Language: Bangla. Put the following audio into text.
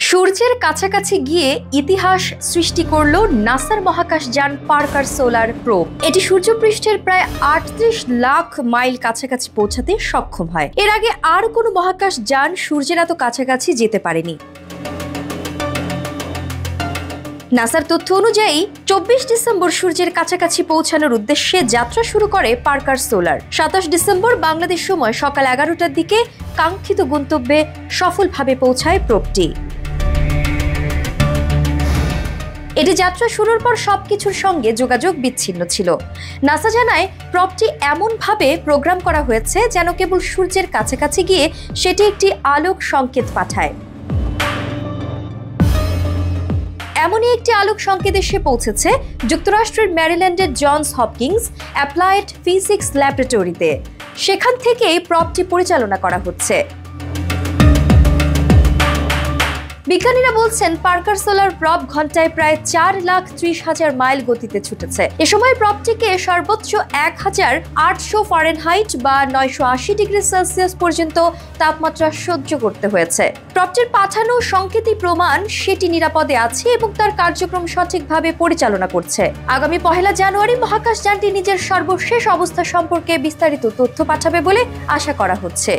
সূর্যের কাছাকাছি গিয়ে ইতিহাস সৃষ্টি করলো নাসার মহাকাশযান পার্কার সোলার প্রোব। এটি সূর্যপৃষ্ঠের প্রায় ৩৮ লাখ মাইল কাছাকাছি পৌঁছাতে সক্ষম হয়। এর আগে আর কোনো মহাকাশযান সূর্যের এত কাছাকাছি যেতে পারেনি। নাসার তথ্য অনুযায়ী ২৪ ডিসেম্বর সূর্যের কাছাকাছি পৌঁছানোর উদ্দেশ্যে যাত্রা শুরু করে পার্কার সোলার। ২৭ ডিসেম্বর বাংলাদেশ সময় সকাল ১১টার দিকে কাঙ্ক্ষিত গন্তব্যে সফলভাবে পৌঁছায় প্রোবটি। এটি যাত্রা শুরুর পর সবকিছুর সঙ্গে যোগাযোগ বিচ্ছিন্ন ছিল। নাসা জানায়, প্রোবটি এমনভাবে প্রোগ্রাম করা হয়েছে যেন কেবল সূর্যের কাছাকাছি গিয়ে সেটি একটি আলোক সংকেত পাঠায়। এমনই একটি আলোক সংকেত এসে পৌঁছেছে যুক্তরাষ্ট্রের ম্যারিল্যান্ডের জনস হপকিন্স অ্যাপ্লায়েড ফিজিক্স ল্যাবরেটরিতে। সেখান থেকেই প্রোবটি পরিচালনা করা হচ্ছে। বিজ্ঞানীরা বলছেন, পার্কার সোলার প্রব ঘন্টায় প্রায় ৪,৩০,০০০ মাইল গতিতে ছুটেছে। এ সময় প্রবটিকে সর্বোচ্চ ১,৮০০ ফারেনহাইট বা ৯৮০ ডিগ্রি সেলসিয়াস পর্যন্ত তাপমাত্রা সহ্য করতে হয়েছে। প্রবটির পাঠানো সংকেতই প্রমাণ সেটি নিরাপদে আছে এবং তার কার্যক্রম সঠিকভাবে পরিচালনা করছে। আগামী ১ জানুয়ারি মহাকাশযানটি নিজের সর্বশেষ অবস্থা সম্পর্কে বিস্তারিত তথ্য পাঠাবে বলে আশা করা হচ্ছে।